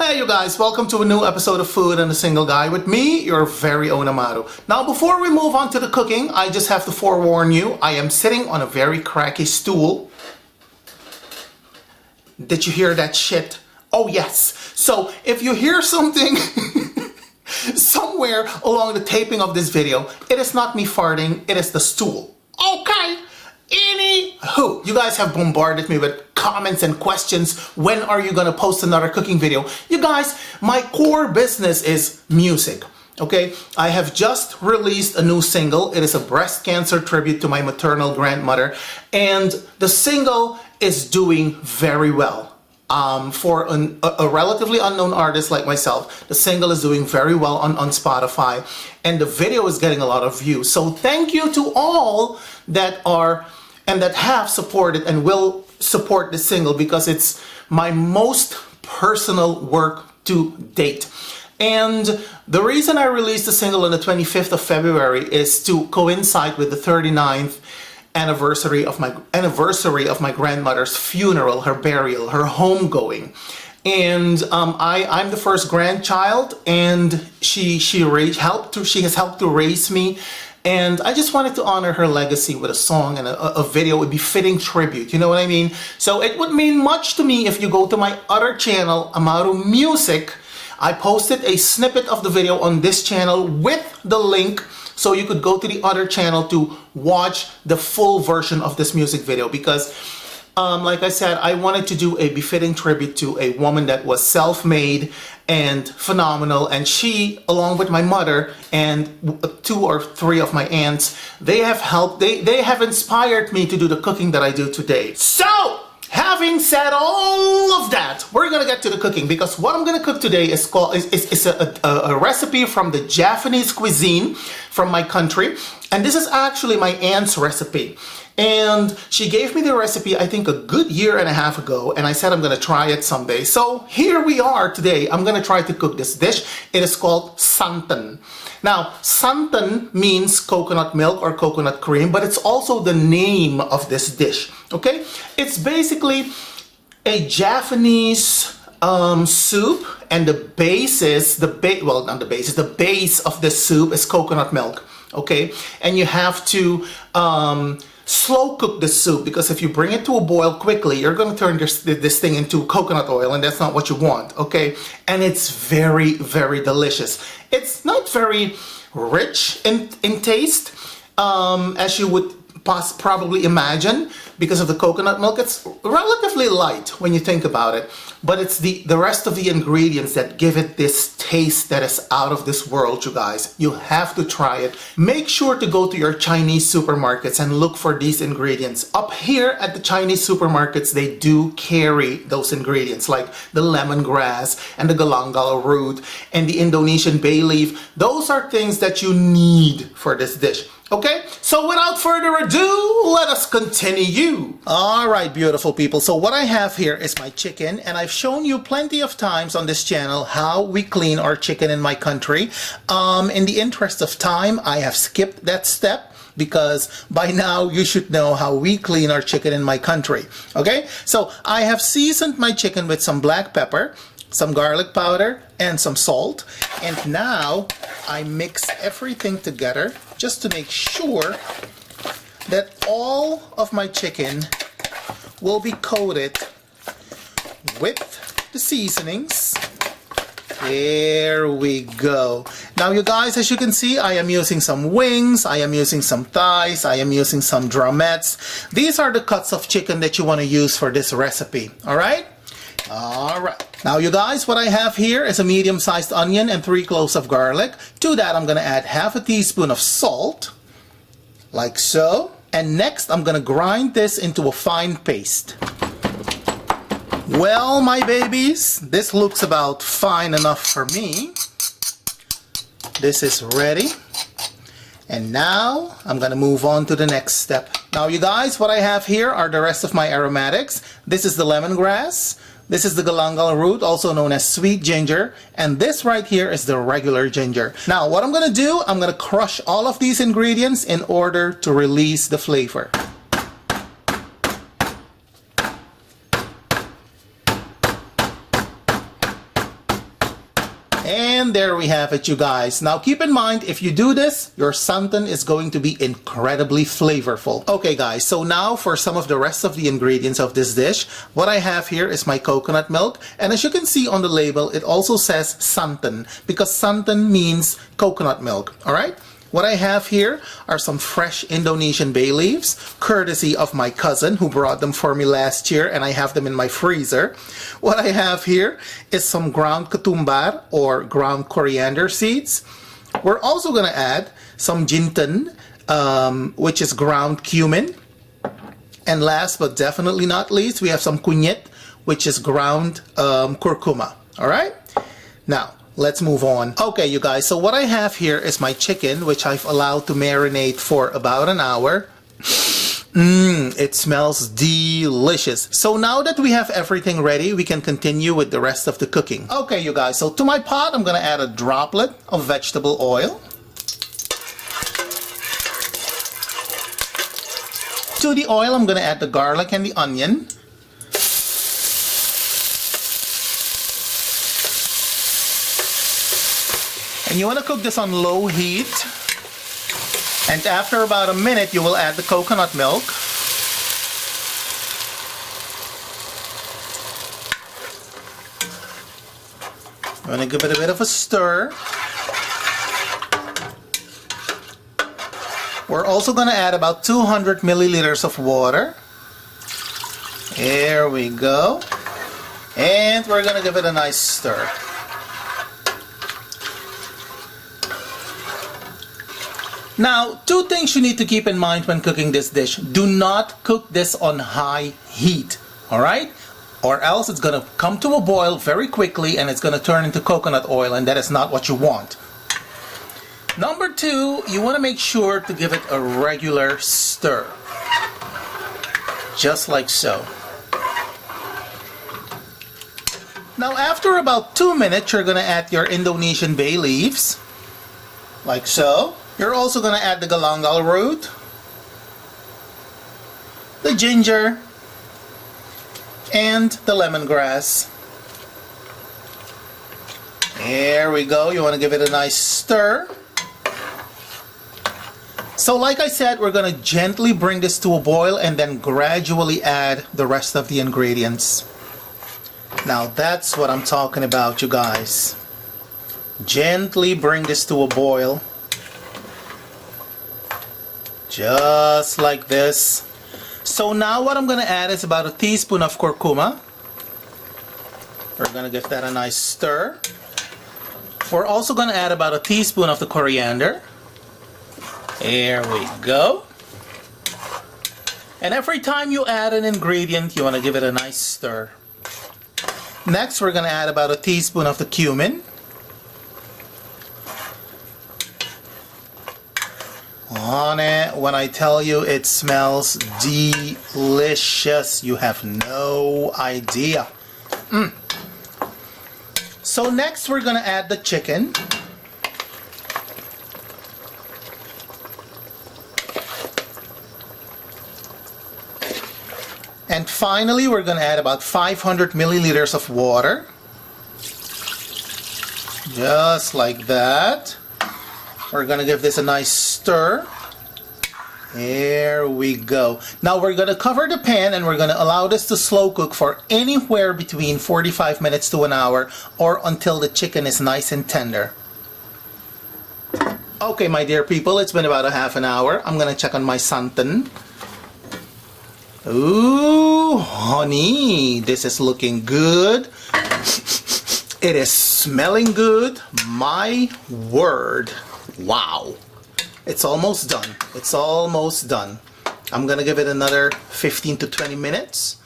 Hey you guys, welcome to a new episode of Food and a Single Guy with me, your very own Amaru. Now before we move on to the cooking, I just have to forewarn you, I am sitting on a very cracky stool. Did you hear that shit? Oh yes. So if you hear something somewhere along the taping of this video, it is not me farting, it is the stool. Okay. Anywho, you guys have bombarded me with comments and questions. When are you gonna post another cooking video? You guys, my core business is music. Okay, I have just released a new single. It is a breast cancer tribute to my maternal grandmother, and the single is doing very well. For a relatively unknown artist like myself, the single is doing very well on Spotify, and the video is getting a lot of views. So thank you to all that are and that have supported and will support the single, because it's my most personal work to date. And the reason I released the single on the 25th of February is to coincide with the 39th anniversary of my grandmother's funeral, her burial, her homegoing. And I'm the first grandchild, and she has helped to raise me. And I just wanted to honor her legacy with a song and a video. It would be fitting tribute, you know what I mean? So it would mean much to me if you go to my other channel, Amaru Music. I posted a snippet of the video on this channel with the link, so you could go to the other channel to watch the full version of this music video, because like I said, I wanted to do a befitting tribute to a woman that was self-made and phenomenal, and she, along with my mother and 2 or 3 of my aunts, they have inspired me to do the cooking that I do today. So, having said all of that, we're gonna get to the cooking, because what I'm gonna cook today is a recipe from the Javanese cuisine from my country, and this is actually my aunt's recipe. And she gave me the recipe, I think, a good 1.5 years ago, and I said I'm gonna try it someday. So here we are today. I'm gonna try to cook this dish. It is called Santen. Now, Santen means coconut milk or coconut cream, but it's also the name of this dish, okay? It's basically a Javanese soup, and the base of the soup is coconut milk, okay? And you have to slow cook the soup, because if you bring it to a boil quickly, you're going to turn this thing into coconut oil, and that's not what you want, okay? And it's very, very delicious. It's not very rich in taste, as you would probably imagine, because of the coconut milk. It's relatively light when you think about it, but it's the rest of the ingredients that give it this taste that is out of this world, you guys. You have to try it. Make sure to go to your Chinese supermarkets and look for these ingredients. Up here at the Chinese supermarkets, they do carry those ingredients, like the lemongrass and the galangal root and the Indonesian bay leaf. Those are things that you need for this dish. Okay, so without further ado, let us continue. All right, beautiful people. So what I have here is my chicken, and I've shown you plenty of times on this channel how we clean our chicken in my country. In the interest of time, I have skipped that step, because by now you should know how we clean our chicken in my country. Okay, so I have seasoned my chicken with some black pepper, some garlic powder, and some salt. And now I mix everything together just to make sure that all of my chicken will be coated with the seasonings. There we go. Now you guys, as you can see, I am using some wings, I am using some thighs, I am using some drumettes. These are the cuts of chicken that you want to use for this recipe, all right? All right. Now you guys, what I have here is a medium-sized onion and 3 cloves of garlic. To that, I'm going to add half a teaspoon of salt, like so. And next, I'm going to grind this into a fine paste. Well, my babies, this looks about fine enough for me. This is ready. And now I'm going to move on to the next step. Now you guys, what I have here are the rest of my aromatics. This is the lemongrass. This is the galangal root, also known as sweet ginger, and this right here is the regular ginger. Now what I'm going to do, I'm going to crush all of these ingredients in order to release the flavor. And there we have it, you guys. Now keep in mind, if you do this, your santen is going to be incredibly flavorful. Okay guys, so now for some of the rest of the ingredients of this dish, what I have here is my coconut milk. And as you can see on the label, it also says santen, because santen means coconut milk, all right? What I have here are some fresh Indonesian bay leaves, courtesy of my cousin who brought them for me last year, and I have them in my freezer. What I have here is some ground ketumbar or ground coriander seeds. We're also going to add some jinten, which is ground cumin. And last but definitely not least, we have some kunyit, which is ground kurkuma. All right? Now, let's move on. Okay, you guys, so what I have here is my chicken, which I've allowed to marinate for about an hour. It smells delicious. So now that we have everything ready, we can continue with the rest of the cooking. Okay, you guys, so to my pot, I'm gonna add a droplet of vegetable oil. To the oil, I'm gonna add the garlic and the onion. And you want to cook this on low heat. And after about a minute, you will add the coconut milk. You want to give it a bit of a stir. We're also going to add about 200 milliliters of water. There we go. And we're going to give it a nice stir. Now, two things you need to keep in mind when cooking this dish. Do not cook this on high heat, all right? Or else it's going to come to a boil very quickly and it's going to turn into coconut oil, and that is not what you want. Number two, you want to make sure to give it a regular stir. Just like so. Now, after about 2 minutes, you're going to add your Indonesian bay leaves, like so. You're also going to add the galangal root, the ginger, and the lemongrass. There we go. You want to give it a nice stir. So like I said, we're going to gently bring this to a boil and then gradually add the rest of the ingredients. Now that's what I'm talking about, you guys. Gently bring this to a boil. Just like this. So now what I'm going to add is about a teaspoon of kurkuma. We're going to give that a nice stir. We're also going to add about a teaspoon of the coriander. There we go. And every time you add an ingredient, you want to give it a nice stir. Next, we're going to add about a teaspoon of the cumin. On it, when I tell you it smells delicious, you have no idea. So next we're gonna add the chicken. And finally we're gonna add about 500 milliliters of water. Just like that. We're gonna give this a nice stir. There we go. Now we're gonna cover the pan and we're gonna allow this to slow cook for anywhere between 45 minutes to an hour, or until the chicken is nice and tender. Okay, my dear people, it's been about a half an hour. I'm gonna check on my santen. Ooh, honey, this is looking good. It is smelling good. My word. Wow. It's almost done. It's almost done. I'm gonna give it another 15 to 20 minutes.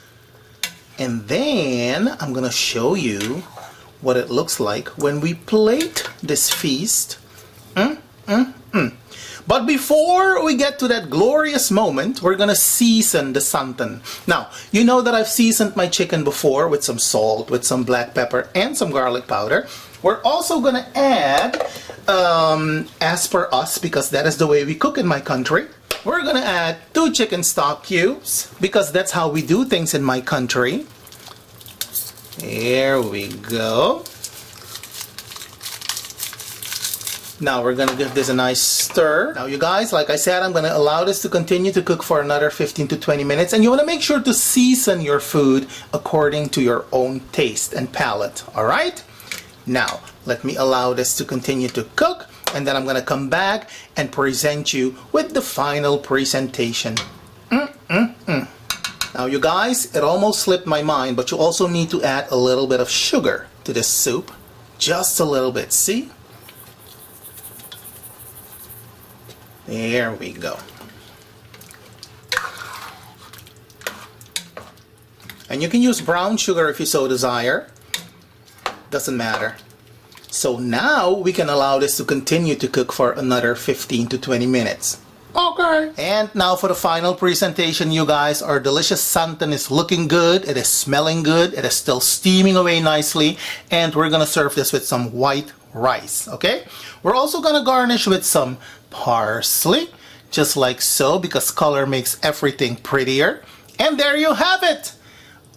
And then I'm gonna show you what it looks like when we plate this feast. But before we get to that glorious moment, we're gonna season the santen. Now, you know that I've seasoned my chicken before with some salt, with some black pepper, and some garlic powder. We're also gonna add, as per us, because that is the way we cook in my country, we're gonna add 2 chicken stock cubes, because that's how we do things in my country. There we go. Now we're gonna give this a nice stir. Now you guys, like I said, I'm gonna allow this to continue to cook for another 15 to 20 minutes, and you wanna make sure to season your food according to your own taste and palate, all right? Now, let me allow this to continue to cook, and then I'm gonna come back and present you with the final presentation. Now you guys, it almost slipped my mind, but you also need to add a little bit of sugar to this soup. Just a little bit, see? There we go. And you can use brown sugar if you so desire. Doesn't matter. So now we can allow this to continue to cook for another 15 to 20 minutes. Okay. And now for the final presentation, you guys. Our delicious santen is looking good. It is smelling good. It is still steaming away nicely. And we're gonna serve this with some white rice, okay? We're also gonna garnish with some parsley, just like so, because color makes everything prettier. And there you have it.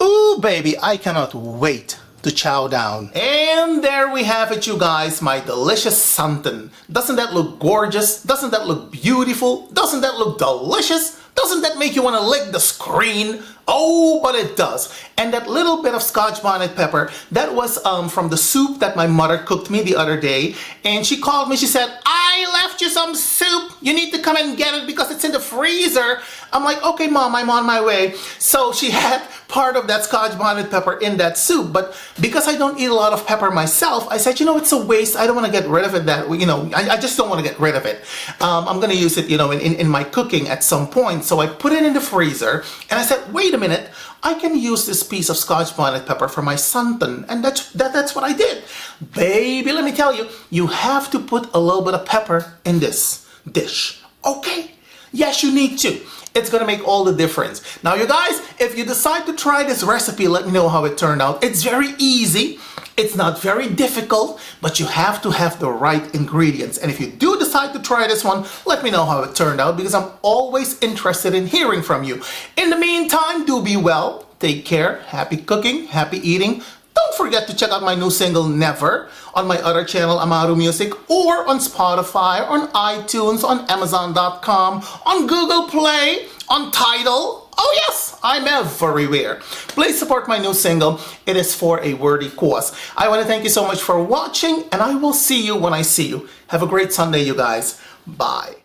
Ooh, baby, I cannot wait to chow down. And there we have it, you guys, my delicious santen. Doesn't that look gorgeous? Doesn't that look beautiful? Doesn't that look delicious? Doesn't that make you want to lick the screen? Oh, but it does. And that little bit of Scotch bonnet pepper, that was from the soup that my mother cooked me the other day. And she called me, she said, I left you some soup. You need to come and get it because it's in the freezer. I'm like, okay, Mom, I'm on my way. So she had part of that Scotch bonnet pepper in that soup. But because I don't eat a lot of pepper myself, I said, you know, it's a waste. I don't want to get rid of it. I just don't want to get rid of it. I'm going to use it, in my cooking at some point. So I put it in the freezer and I said, wait a minute, I can use this piece of Scotch bonnet pepper for my santen. And that's what I did. Baby, let me tell you, you have to put a little bit of pepper in this dish. Okay? Yes, you need to. It's gonna make all the difference. Now, you guys, if you decide to try this recipe, let me know how it turned out. It's very easy. It's not very difficult, but you have to have the right ingredients. And if you do decide to try this one, let me know how it turned out, because I'm always interested in hearing from you. In the meantime, do be well. Take care. Happy cooking. Happy eating. Don't forget to check out my new single, Never, on my other channel, Amaru Music, or on Spotify, on iTunes, on Amazon.com, on Google Play, on Tidal. Oh yes, I'm everywhere. Please support my new single. It is for a worthy cause. I want to thank you so much for watching, and I will see you when I see you. Have a great Sunday, you guys. Bye.